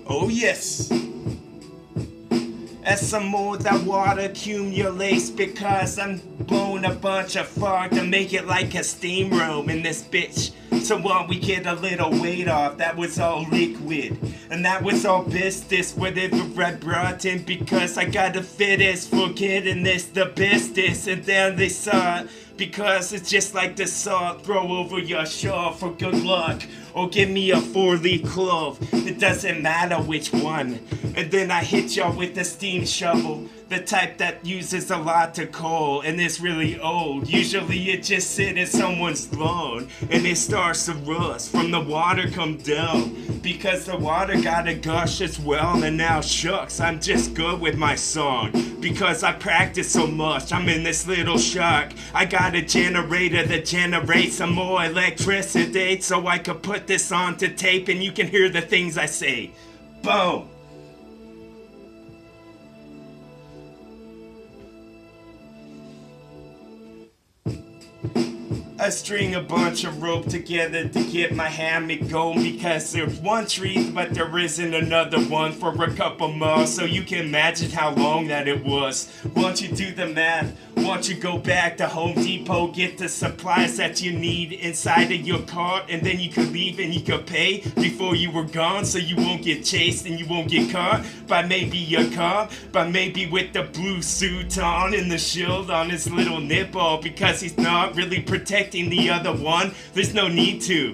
Oh yes. As some more that water accumulates because I'm blowing a bunch of fog to make it like a steam room in this bitch. So while we get a little weight off, that was all liquid. And that was all business, whatever I brought in, because I got the fittest for getting this the bestest. And then they saw it, because it's just like the salt, throw over your shawl for good luck. Or give me a 4-leaf clove, it doesn't matter which one. And then I hit y'all with the steam shovel, the type that uses a lot of coal and is really old. Usually it just sits in someone's lawn and it starts to rust from the water come down. Because the water gotta gush as well, and now shucks, I'm just good with my song. Because I practice so much, I'm in this little shack. I got a generator that generates some more electricity so I could put this onto tape and you can hear the things I say. Boom! I string a bunch of rope together to get my hammock going because there's one tree but there isn't another one for a couple miles, so you can imagine how long that it was. Once you do the math, once you go back to Home Depot, get the supplies that you need inside of your cart, and then you could leave and you could pay before you were gone, so you won't get chased and you won't get caught by maybe your cop, but maybe with the blue suit on and the shield on his little nipple, because he's not really protecting the other one. There's no need to.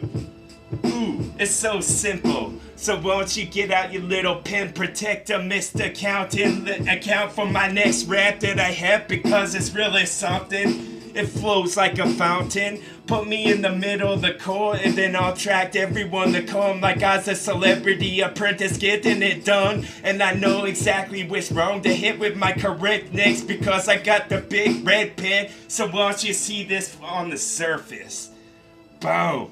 Ooh, it's so simple. So won't you get out your little pen protector, Mr. Accountant, account for my next rap that I have, because it's really something. It flows like a fountain. Put me in the middle of the court, and then I'll attract everyone to come like I was a celebrity apprentice getting it done. And I know exactly which wrong to hit with my correct next, because I got the big red pen. So once you see this on the surface, boom.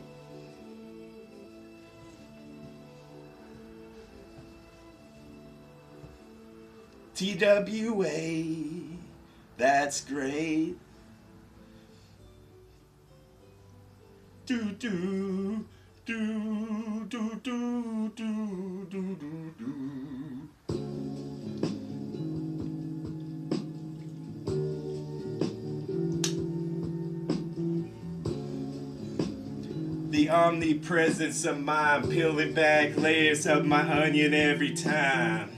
TWA, that's great. Do do do do do do do do. The omnipresence of mine, peeling back layers of my onion every time.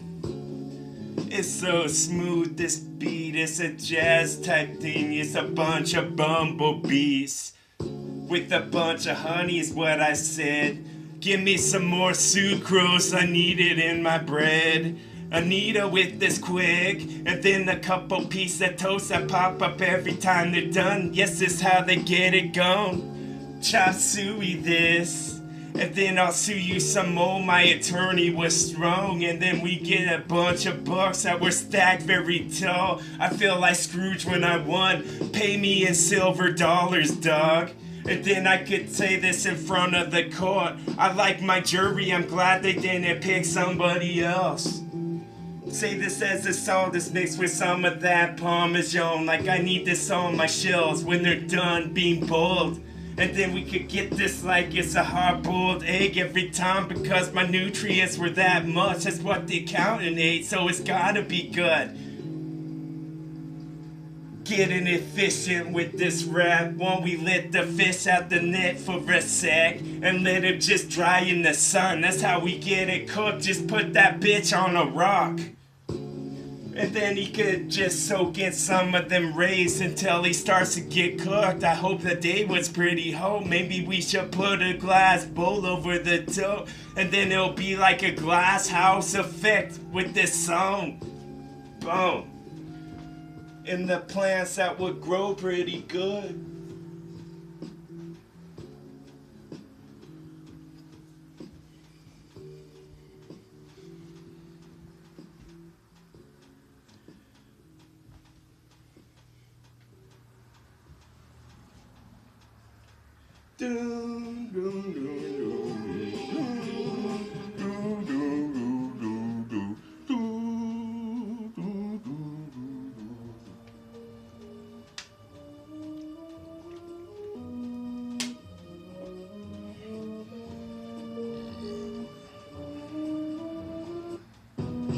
It's so smooth, this beat, it's a jazz type thing, it's a bunch of bumblebees. With a bunch of honey is what I said. Give me some more sucrose, I need it in my bread. Anita with this quick, and then a couple pieces of toast that pop up every time they're done. Yes, this is how they get it gone. Chop suey this, and then I'll sue you some more. My attorney was strong, and then we get a bunch of bucks that were stacked very tall. I feel like Scrooge when I won. Pay me in silver dollars, dog. And then I could say this in front of the court. I like my jury, I'm glad they didn't pick somebody else. Say this as a salt that's mixed with some of that Parmesan. Like I need this on my shells when they're done being boiled. And then we could get this like it's a hard-boiled egg every time, because my nutrients were that much. That's what the accountant ate, so it's gotta be good. Getting efficient with this rap. Won't we let the fish out the net for a sec and let it just dry in the sun? That's how we get it cooked. Just put that bitch on a rock. And then he could just soak in some of them rays until he starts to get cooked. I hope the day was pretty hot. Maybe we should put a glass bowl over the top, and then it'll be like a glass house effect with this song. Boom. And the plants that would grow pretty good. Dun, dun, dun, dun,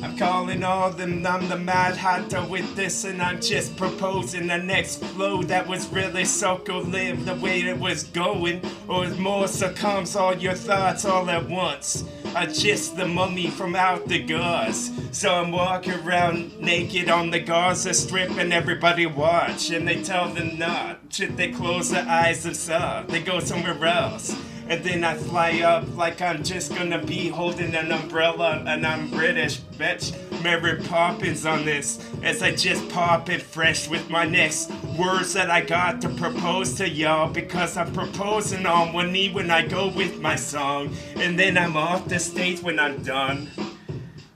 I'm calling all them, I'm the Mad Hatter with this, and I'm just proposing the next flow that was really so-live the way it was going, or more succumbs all your thoughts all at once. I just the mummy from out the gauze, so I'm walking around naked on the Gaza Strip and everybody watch, and they tell them not, should they close their eyes and stuff, they go somewhere else. And then I fly up like I'm just gonna be holding an umbrella, and I'm British, bitch. Mary Poppins on this, as I just pop it fresh with my next words that I got to propose to y'all, because I'm proposing on one knee when I go with my song, and then I'm off the stage when I'm done.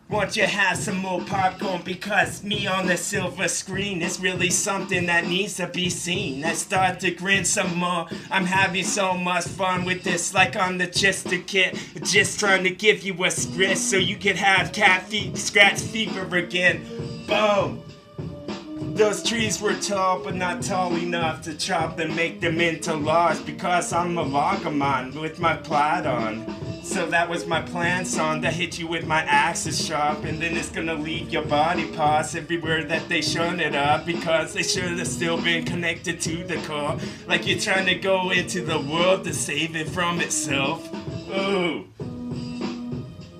Want you to have some more popcorn, because me on the silver screen is really something that needs to be seen. I start to grin some more. I'm having so much fun with this, like I'm the Chester Kid, just trying to give you a script so you can have scratch fever again. Boom. Those trees were tall, but not tall enough to chop and make them into logs, because I'm a loggerman with my plaid on. So that was my plan, son, to hit you with my axis sharp, and then it's gonna leave your body parts everywhere that they shun it up, because they should have still been connected to the core, like you're trying to go into the world to save it from itself. Ooh.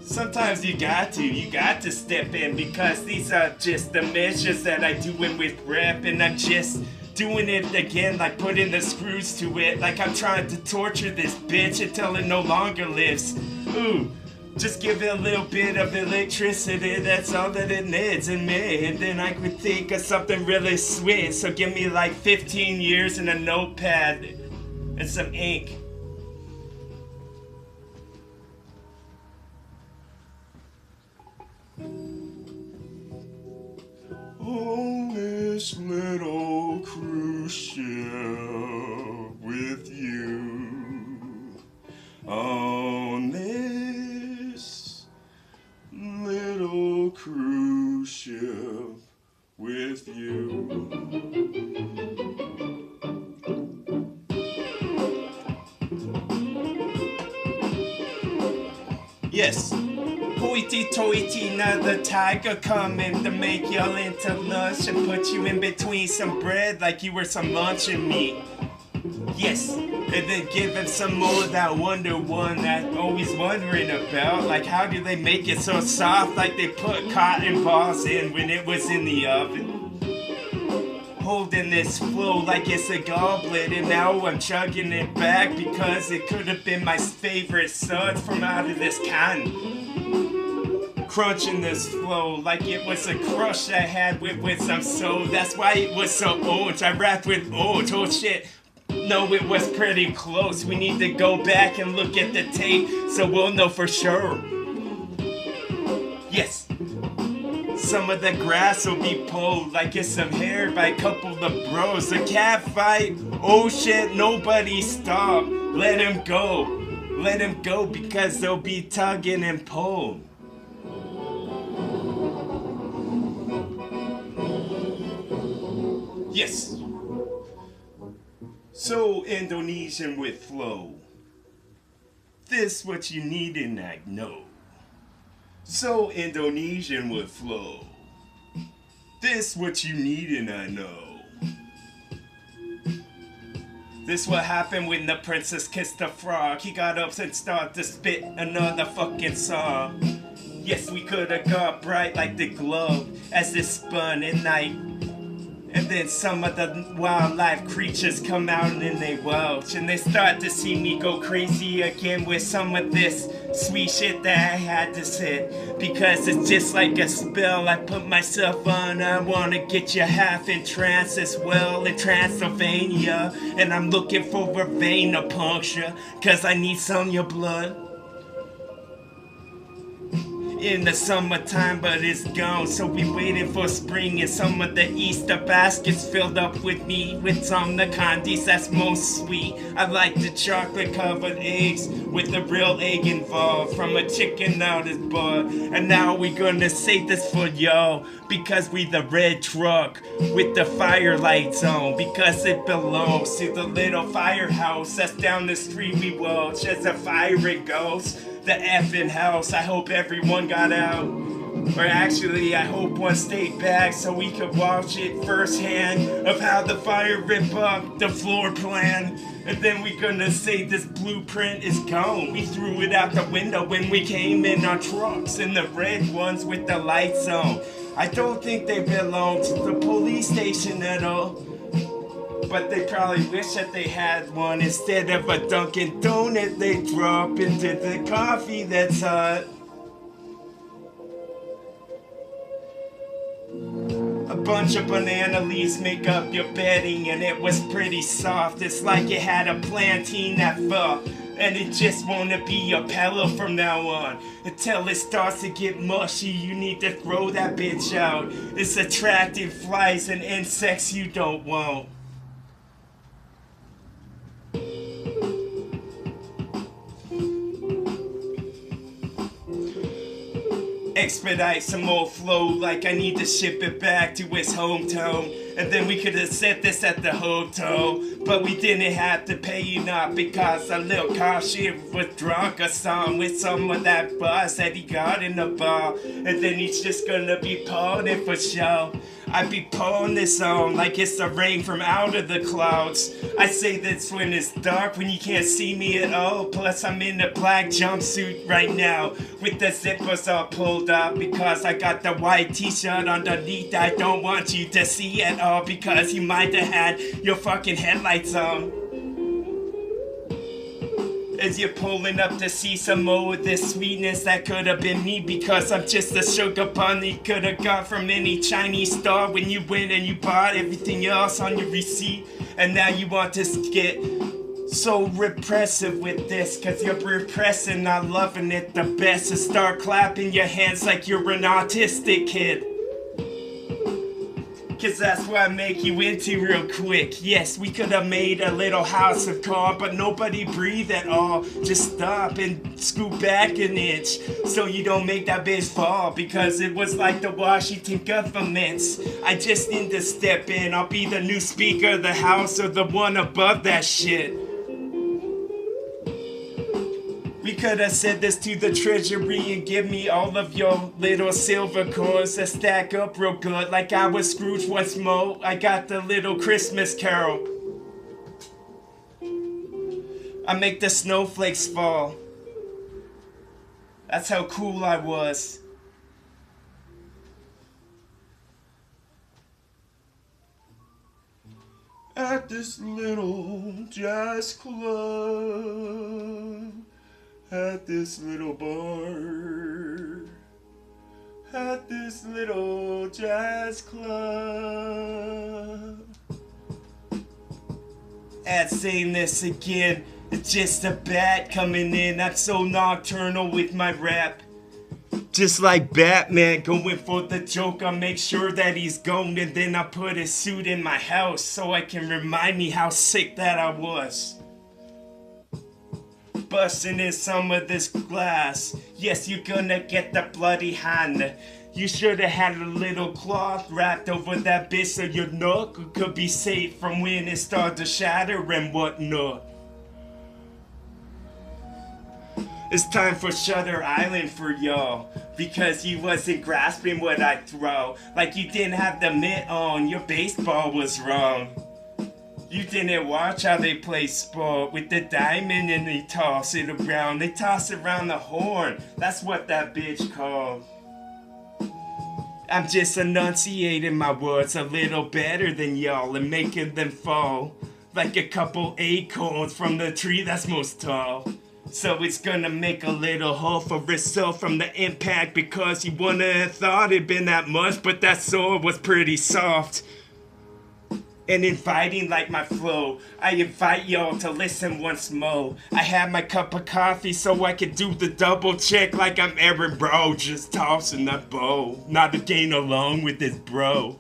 Sometimes you got to step in, because these are just the measures that I do in with rap, and I'm just doing it again, like putting the screws to it, like I'm trying to torture this bitch until it no longer lives. Ooh, just give it a little bit of electricity, that's all that it needs in me, and then I could think of something really sweet. So give me like 15 years and a notepad and some ink. On this little cruise ship with you, on this little cruise ship with you. Yes. Hoity-toity, now the tiger coming to make y'all into lunch and put you in between some bread like you were some luncheon meat. Yes, and then give him some more of that Wonder One that I'm always wondering about. Like, how do they make it so soft like they put cotton balls in when it was in the oven? Holding this flow like it's a goblet, and now I'm chugging it back because it could have been my favorite suds from out of this can. Crunching this flow like it was a crush I had with some soul. That's why it was so old. I rapped with old. Oh shit. No, it was pretty close. We need to go back and look at the tape so we'll know for sure. Yes. Some of the grass will be pulled like it's some hair by a couple of bros. A cat fight. Oh shit, nobody stop. Let him go. Let him go, because they'll be tugging and pulling. Yes. So Indonesian with flow. This what you need and I know. So Indonesian with flow. This what you need and I know. This what happened when the princess kissed the frog. He got up and started to spit another fucking song. Yes, we could have got bright like the globe as it spun at night. And then some of the wildlife creatures come out and they welch, and they start to see me go crazy again with some of this sweet shit that I had to say. Because it's just like a spell I put myself on. I wanna get you half in trance as well in Transylvania. And I'm looking for a vein to puncture, cause I need some of your blood in the summertime, but it's gone, so we waiting for spring. And some of the Easter baskets filled up with me, with some of the candies that's most sweet. I like the chocolate covered eggs with the real egg involved from a chicken out his butt. And now we gonna say this for y'all, because we the red truck with the fire lights on, because it belongs to the little firehouse that's down the street we watch as a fire goes. The effing house, I hope everyone got out. Or actually, I hope one stayed back so we could watch it firsthand of how the fire ripped up the floor plan. And then we gonna say this blueprint is gone. We threw it out the window when we came in our trucks, and the red ones with the lights on. I don't think they belong to the police station at all. But they probably wish that they had one. Instead of a Dunkin' Donut, they drop into the coffee that's hot. A bunch of banana leaves make up your bedding, and it was pretty soft. It's like it had a plantain that fell, and it just wanna be your pillow from now on. Until it starts to get mushy, you need to throw that bitch out. It's attracting flies and insects you don't want. Expedite some more flow, like I need to ship it back to its hometown. And then we could have said this at the hotel, but we didn't have to pay you not because a little car shit was drunk or something with some of that buzz that he got in the bar. And then he's just gonna be pawning for show. I be pulling this on like it's the rain from out of the clouds. I say this when it's dark, when you can't see me at all. Plus I'm in a black jumpsuit right now with the zippers all pulled up because I got the white t-shirt underneath. I don't want you to see at all because you might have had your fucking headlights on. As you're pulling up to see some more of this sweetness, that could have been me because I'm just a sugar bunny. Could have got from any Chinese store when you went and you bought everything else on your receipt. And now you want to get so repressive with this cause you're repressing, not loving it the best. And start clapping your hands like you're an autistic kid. Cause that's what I make you into real quick. Yes, we could have made a little house of cards, but nobody breathe at all. Just stop and scoot back an inch so you don't make that bitch fall. Because it was like the Washington government's. I just need to step in. I'll be the new speaker of the house or the one above that shit. We could have said this to the treasury and give me all of your little silver coins that stack up real good like I was Scrooge once more. I got the little Christmas carol. I make the snowflakes fall. That's how cool I was. At this little jazz club, at this little bar, at this little jazz club. At saying this again, it's just a bat coming in. I'm so nocturnal with my rap. Just like Batman going for the Joker, make sure that he's gone, and then I put his suit in my house so I can remind me how sick that I was. Busting in some of this glass. Yes, you're gonna get the bloody hand. You should have had a little cloth wrapped over that bitch so your knuckle could be safe from when it started to shatter and whatnot. It's time for Shutter Island for y'all, because you wasn't grasping what I throw. Like you didn't have the mitt on, your baseball was wrong. You didn't watch how they play sport with the diamond and they toss it around. They toss around the horn. That's what that bitch called. I'm just enunciating my words a little better than y'all and making them fall like a couple acorns from the tree that's most tall. So it's gonna make a little hole for itself from the impact because you wouldn't have thought it'd been that much, but that sword was pretty soft. And inviting like my flow, I invite y'all to listen once more. I had my cup of coffee so I could do the double check like I'm Aaron Bro, just tossing that bow. Not again along with this bro.